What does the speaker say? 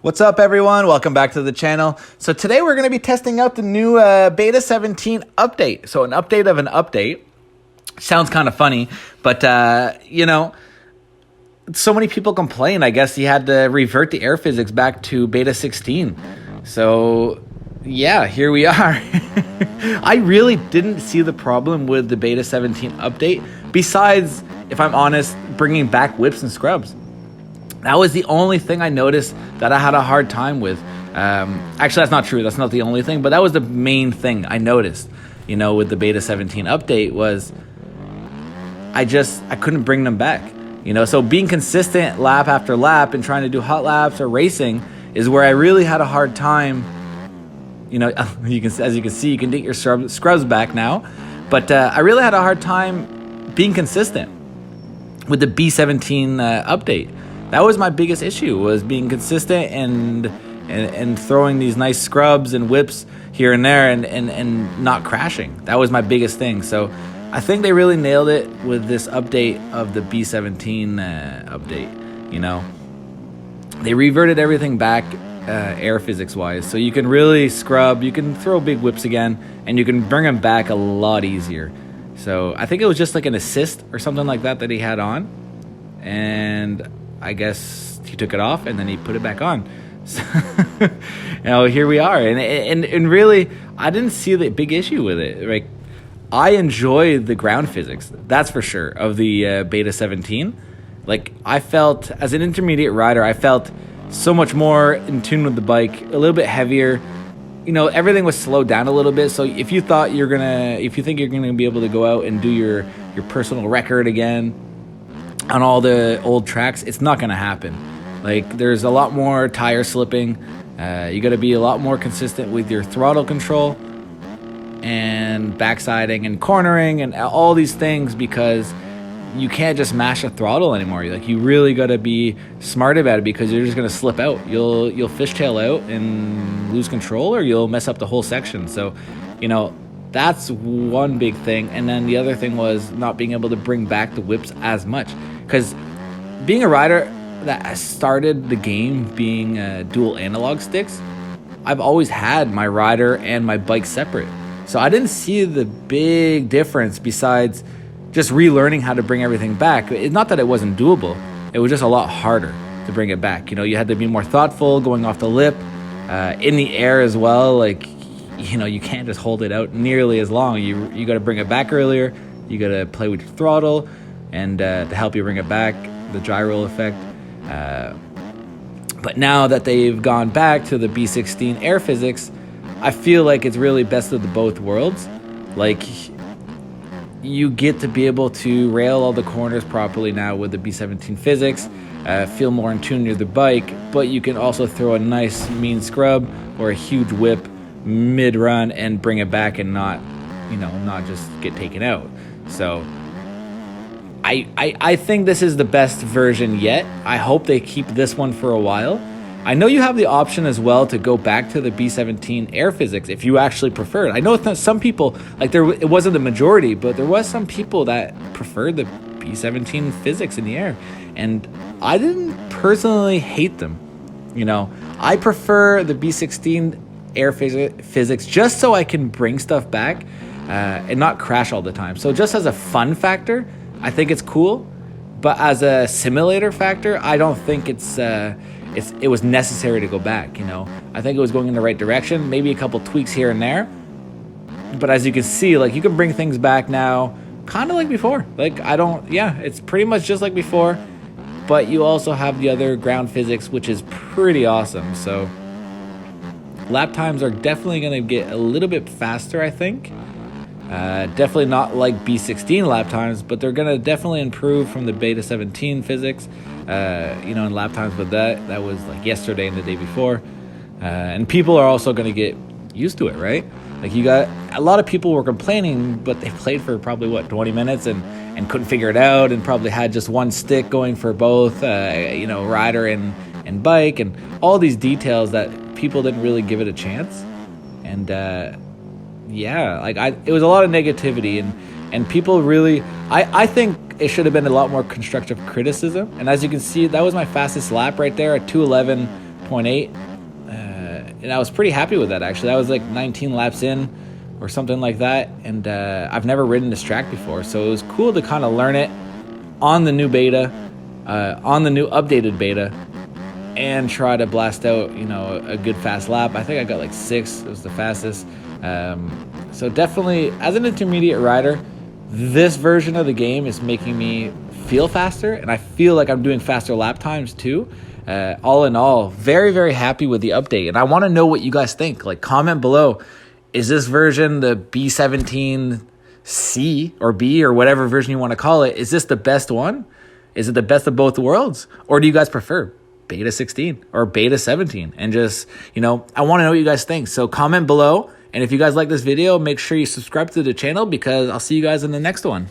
What's up, everyone? Welcome back to the channel. So today we're going to be testing out the new Beta 17 update. So an update of an update. Sounds kind of funny, but so many people complain. I guess you had to revert the air physics back to Beta 16. So yeah, here we are. I really didn't see the problem with the Beta 17 update, besides, if I'm honest, bringing back whips and scrubs. That was the only thing I noticed that I had a hard time with. Actually, that's not true. That's not the only thing, but that was the main thing I noticed, with the Beta 17 update was I couldn't bring them back. So being consistent lap after lap and trying to do hot laps or racing is where I really had a hard time. As you can see, you can get your scrubs back now, but I really had a hard time being consistent with the B17 update. That was my biggest issue, was being consistent and throwing these nice scrubs and whips here and there and not crashing. That was my biggest thing. So I think they really nailed it with this update of the B17 update. They reverted everything back air physics wise, so you can really scrub, you can throw big whips again, and you can bring them back a lot easier. So I think it was just like an assist or something like that he had on, and I guess he took it off and then he put it back on. So, here we are, and really, I didn't see the big issue with it. Like, I enjoy the ground physics, that's for sure, of the Beta 17. Like, I felt, as an intermediate rider, I felt so much more in tune with the bike, a little bit heavier. Everything was slowed down a little bit. So if you think you're gonna be able to go out and do your personal record again on all the old tracks, it's not gonna happen. Like, there's a lot more tire slipping. You got to be a lot more consistent with your throttle control and backsiding and cornering and all these things, because you can't just mash a throttle anymore. You really got to be smart about it, because you're just gonna slip out. You'll fishtail out and lose control, or you'll mess up the whole section. So, that's one big thing. And then the other thing was not being able to bring back the whips as much, because being a rider that started the game being dual analog sticks, I've always had my rider and my bike separate. So I didn't see the big difference besides just relearning how to bring everything back. It's not that it wasn't doable. It was just a lot harder to bring it back. You had to be more thoughtful going off the lip, in the air as well. You can't just hold it out nearly as long. You got to bring it back earlier. You got to play with your throttle, and to help you bring it back, the gyro effect. But now that they've gone back to the B16 air physics, I feel like it's really best of the both worlds. Like, you get to be able to rail all the corners properly now with the B17 physics, feel more in tune with the bike, but you can also throw a nice mean scrub or a huge whip mid-run and bring it back and not just get taken out. So I think this is the best version yet. I hope they keep this one for a while. I know you have the option as well to go back to the B17 air physics if you actually prefer it. I know some people, it wasn't the majority, but there was some people that preferred the B17 physics in the air. And I didn't personally hate them. I prefer the B16 air physics just so I can bring stuff back and not crash all the time. So just as a fun factor, I think it's cool, but as a simulator factor, I don't think it was necessary to go back. I think it was going in the right direction, maybe a couple tweaks here and there, but as you can see, you can bring things back now kind of like before. It's pretty much just like before, but you also have the other ground physics, which is pretty awesome. So lap times are definitely going to get a little bit faster, I think. Definitely not like B16 lap times, but they're going to definitely improve from the Beta 17 physics, in lap times. But that was like yesterday and the day before. And people are also going to get used to it, right? You got a lot of people were complaining, but they played for probably 20 minutes and couldn't figure it out, and probably had just one stick going for both, rider and bike, and all these details that people didn't really give it a chance. And it was a lot of negativity, and people really, I think it should have been a lot more constructive criticism. And as you can see, that was my fastest lap right there at 2:11 6.8. And I was pretty happy with that, actually. I was like 19 laps in or something like that. And I've never ridden this track before. So it was cool to kind of learn it on the new beta, on the new updated beta, and try to blast out, you know, a good fast lap. I think I got like 6. It was the fastest. So definitely, as an intermediate rider, this version of the game is making me feel faster, and I feel like I'm doing faster lap times too. All in all, very, very happy with the update. And I want to know what you guys think. Like, comment below. Is this version, the B17C or B or whatever version you want to call it, is this the best one? Is it the best of both worlds? Or do you guys prefer beta 16 or beta 17? And just, you know, I want to know what you guys think. So comment below. And if you guys like this video, make sure you subscribe to the channel, because I'll see you guys in the next one.